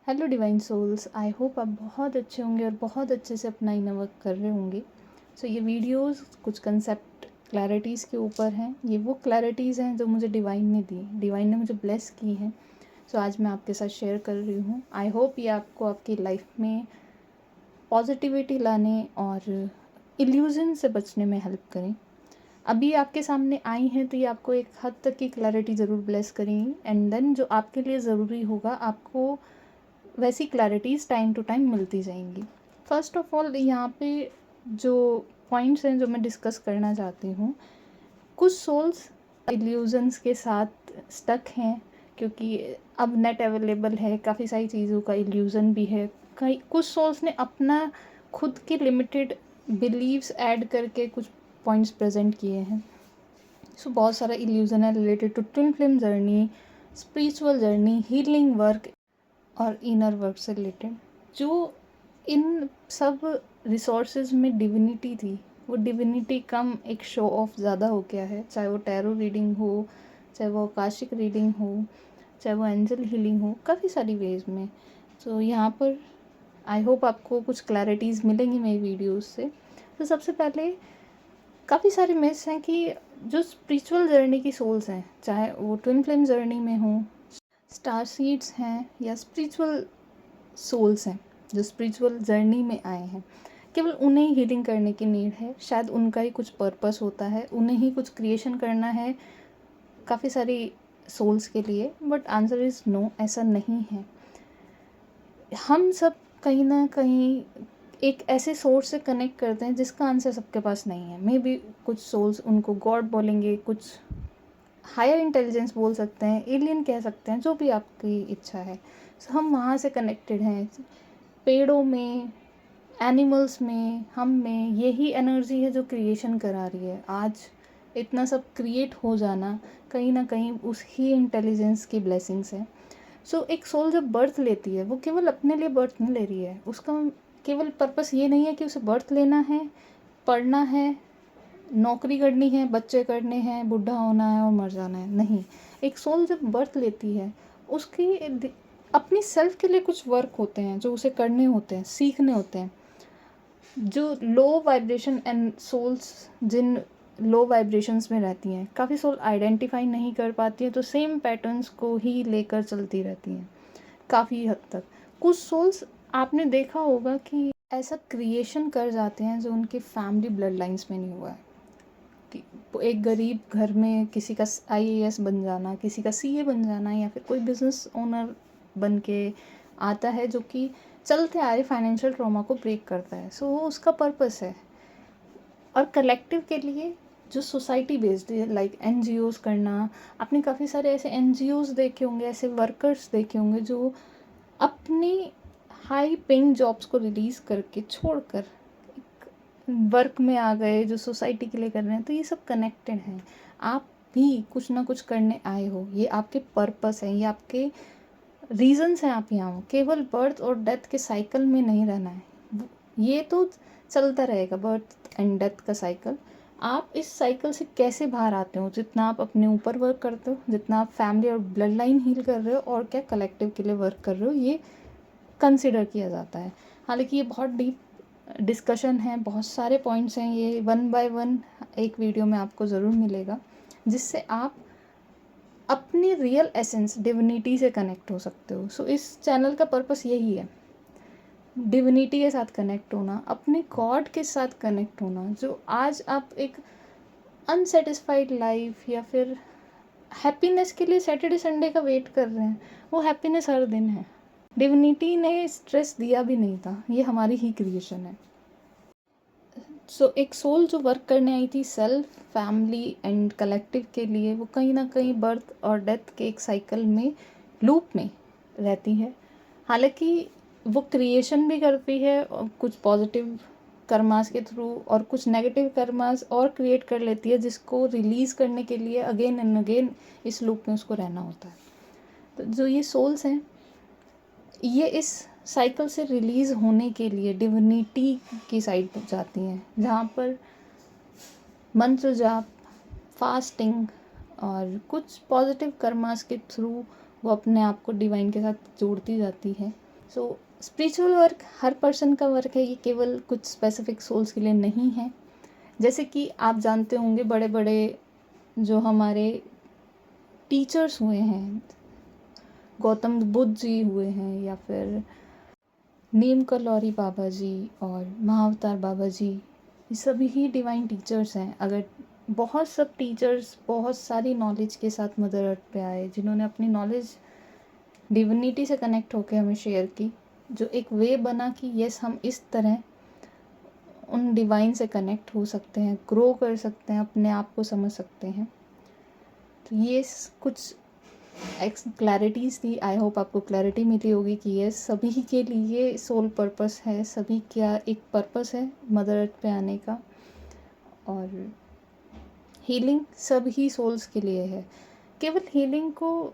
Hello divine souls, I hope आप बहुत अच्छे होंगे और बहुत अच्छे से अपना इनर वर्क कर रहे होंगे। ये वीडियोस कुछ कंसेप्ट क्लैरिटीज़ के ऊपर हैं। ये वो क्लैरिटीज़ हैं जो मुझे डिवाइन ने दी, डिवाइन ने मुझे ब्लेस की हैं। आज मैं आपके साथ शेयर कर रही हूँ। आई होप ये आपको आपकी लाइफ में पॉजिटिविटी लाने और इल्यूज़न से बचने में हेल्प करें। अभी आपके सामने आई हैं तो ये आपको एक हद तक की क्लैरिटी ज़रूर ब्लेस करेंगी, एंड देन जो आपके लिए ज़रूरी होगा आपको वैसी क्लैरिटीज़ टाइम टू टाइम मिलती जाएंगी। फर्स्ट ऑफ ऑल यहाँ पे जो पॉइंट्स हैं जो मैं डिस्कस करना चाहती हूँ, कुछ सोल्स इल्यूजन्स के साथ स्टक हैं क्योंकि अब नेट अवेलेबल है, काफ़ी सारी चीज़ों का इल्यूज़न भी है। कई कुछ सोल्स ने अपना खुद के लिमिटेड बिलीव्स ऐड करके कुछ पॉइंट्स प्रेजेंट किए हैं। बहुत सारा इल्यूज़न है related to twin flame journey, spiritual journey, healing work और इनर वर्क से रिलेटेड। जो इन सब रिसोर्सेज में डिविनिटी थी, वो डिविनिटी कम एक शो ऑफ ज़्यादा हो गया है। चाहे वो टैरो रीडिंग हो, चाहे वो आकाशिक रीडिंग हो, चाहे वो एंजल हीलिंग हो, काफ़ी सारी वेज में। यहाँ पर आई होप आपको कुछ क्लैरिटीज़ मिलेंगी मेरी वीडियोस से। सबसे पहले काफ़ी सारे मिथ्स हैं कि जो स्पिरिचुअल जर्नी की सोल्स हैं, चाहे वो ट्विन फ्लेम जर्नी में हो, स्टार सीड्स हैं या स्पिरिचुअल सोल्स हैं जो स्पिरिचुअल जर्नी में आए हैं, केवल उन्हें ही हीलिंग करने की नीड है। शायद उनका ही कुछ पर्पस होता है, उन्हें ही कुछ क्रिएशन करना है काफ़ी सारी सोल्स के लिए। बट आंसर इज़ नो, ऐसा नहीं है। हम सब कहीं ना कहीं एक ऐसे सोर्स से कनेक्ट करते हैं जिसका आंसर सबके पास नहीं है। मे बी कुछ सोल्स उनको गॉड बोलेंगे, कुछ हायर इंटेलिजेंस बोल सकते हैं, एलियन कह सकते हैं, जो भी आपकी इच्छा है। हम वहाँ से कनेक्टेड हैं। पेड़ों में, एनिमल्स में, हम में यही एनर्जी है जो क्रिएशन करा रही है। आज इतना सब क्रिएट हो जाना कहीं ना कहीं उस ही इंटेलिजेंस की ब्लेसिंग्स है। एक सोल जब बर्थ लेती है, वो केवल अपने लिए बर्थ नहीं ले रही है। उसका केवल पर्पस ये नहीं है कि उसे बर्थ लेना है, पढ़ना है, नौकरी करनी है, बच्चे करने हैं, बूढ़ा होना है और मर जाना है। नहीं, एक सोल जब बर्थ लेती है, उसकी अपनी सेल्फ के लिए कुछ वर्क होते हैं जो उसे करने होते हैं, सीखने होते हैं। जो लो वाइब्रेशन एंड सोल्स जिन लो वाइब्रेशंस में रहती हैं, काफ़ी सोल आइडेंटिफाई नहीं कर पाती हैं, तो सेम पैटर्न्स को ही लेकर चलती रहती हैं काफ़ी हद तक। कुछ सोल्स आपने देखा होगा कि ऐसा क्रिएशन कर जाते हैं जो उनके फैमिली ब्लड लाइन्स में नहीं हुआ है। कि एक गरीब घर में किसी का आईएएस बन जाना, किसी का सीए बन जाना, या फिर कोई बिजनेस ओनर बन के आता है जो कि चलते आ रहे फाइनेंशियल ट्रॉमा को ब्रेक करता है। वो उसका पर्पस है। और कलेक्टिव के लिए जो सोसाइटी बेस्ड है, लाइक एनजीओज करना, आपने काफ़ी सारे ऐसे एनजीओज देखे होंगे, ऐसे वर्कर्स देखे होंगे जो अपनी हाई पेइंग जॉब्स को रिलीज़ करके छोड़कर वर्क में आ गए, जो सोसाइटी के लिए कर रहे हैं। तो ये सब कनेक्टेड हैं। आप भी कुछ ना कुछ करने आए हो, ये आपके पर्पस है, ये आपके रीजंस हैं आप यहाँ हो। केवल बर्थ और डेथ के साइकिल में नहीं रहना है। ये तो चलता रहेगा, बर्थ एंड डेथ का साइकिल। आप इस साइकिल से कैसे बाहर आते हो? जितना आप अपने ऊपर वर्क करते हो, जितना आप फैमिली और ब्लड लाइन हील कर रहे हो, और क्या कलेक्टिव के लिए वर्क कर रहे हो, ये कंसिडर किया जाता है। हालांकि ये बहुत डीप डिस्कशन है, बहुत सारे पॉइंट्स हैं। ये 1 बाय 1 एक वीडियो में आपको ज़रूर मिलेगा, जिससे आप अपनी रियल एसेंस डिविनिटी से कनेक्ट हो सकते हो। इस चैनल का पर्पस यही है, डिविनिटी के साथ कनेक्ट होना, अपने गॉड के साथ कनेक्ट होना। जो आज आप एक अनसेटिस्फाइड लाइफ या फिर हैप्पीनेस के लिए सैटरडे संडे का वेट कर रहे हैं, वो हैप्पीनेस हर दिन है। डिविनिटी ने स्ट्रेस दिया भी नहीं था, ये हमारी ही क्रिएशन है। एक सोल जो वर्क करने आई थी सेल्फ, फैमिली एंड कलेक्टिव के लिए, वो कहीं ना कहीं बर्थ और डेथ के एक साइकिल में, लूप में रहती है। हालांकि वो क्रिएशन भी करती है, और कुछ पॉजिटिव कर्मास के थ्रू और कुछ नेगेटिव कर्मास और क्रिएट कर लेती है, जिसको रिलीज़ करने के लिए अगेन एंड अगेन इस लूप में उसको रहना होता है। तो जो ये सोल्स हैं, ये इस साइकिल से रिलीज़ होने के लिए डिविनिटी की साइड जाती हैं, जहाँ पर मंत्र जाप, फास्टिंग और कुछ पॉजिटिव कर्मास के थ्रू वो अपने आप को डिवाइन के साथ जोड़ती जाती है। सो स्पिरिचुअल वर्क हर पर्सन का वर्क है, ये केवल कुछ स्पेसिफिक सोल्स के लिए नहीं है। जैसे कि आप जानते होंगे बड़े बड़े जो हमारे टीचर्स हुए हैं, गौतम बुद्ध जी हुए हैं, या फिर नीम कलौरी बाबा जी और महाअवतार बाबा जी, ये सभी ही डिवाइन टीचर्स हैं। अगर बहुत सब टीचर्स बहुत सारी नॉलेज के साथ मदर अर्थ पे आए, जिन्होंने अपनी नॉलेज डिविनिटी से कनेक्ट होकर हमें शेयर की, जो एक वे बना कि यस हम इस तरह उन डिवाइन से कनेक्ट हो सकते हैं, ग्रो कर सकते हैं, अपने आप को समझ सकते हैं। तो ये कुछ क्लैरिटीज़ थी। आई होप आपको क्लैरिटी मिली होगी कि ये सभी के लिए सोल पर्पस है, सभी का एक पर्पस है मदर अर्थ पे आने का। और हीलिंग सभी सोल्स के लिए है। केवल हीलिंग को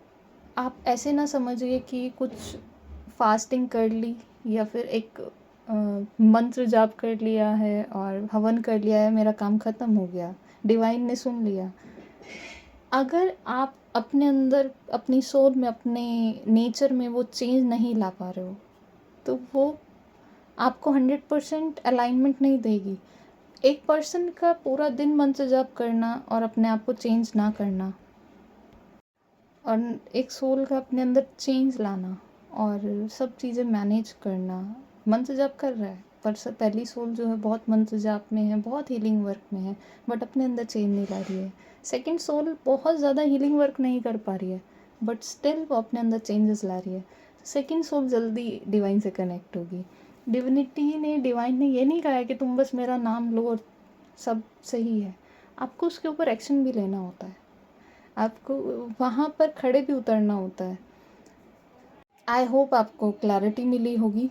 आप ऐसे ना समझिए कि कुछ फास्टिंग कर ली या फिर एक मंत्र जाप कर लिया है और हवन कर लिया है, मेरा काम ख़त्म हो गया, डिवाइन ने सुन लिया। अगर आप अपने अंदर, अपनी सोल में, अपने नेचर में वो चेंज नहीं ला पा रहे हो, तो वो आपको 100% अलाइनमेंट नहीं देगी। एक पर्सन का पूरा दिन मंत्र जाप करना और अपने आप को चेंज ना करना, और एक सोल का अपने अंदर चेंज लाना और सब चीज़ें मैनेज करना। मंत्र जाप कर रहा है पर पहली सोल जो है बहुत मंत्र जाप में है, बहुत हीलिंग वर्क में है, बट अपने अंदर चेंज नहीं ला रही है। सेकंड सोल बहुत ज़्यादा हीलिंग वर्क नहीं कर पा रही है, बट स्टिल वो अपने अंदर चेंजेस ला रही है। सेकंड सोल जल्दी डिवाइन से कनेक्ट होगी। डिविनिटी ने, डिवाइन ने ये नहीं कहा है कि तुम बस मेरा नाम लो और सब सही है। आपको उसके ऊपर एक्शन भी लेना होता है, आपको वहाँ पर खड़े भी उतरना होता है। आई होप आपको क्लैरिटी मिली होगी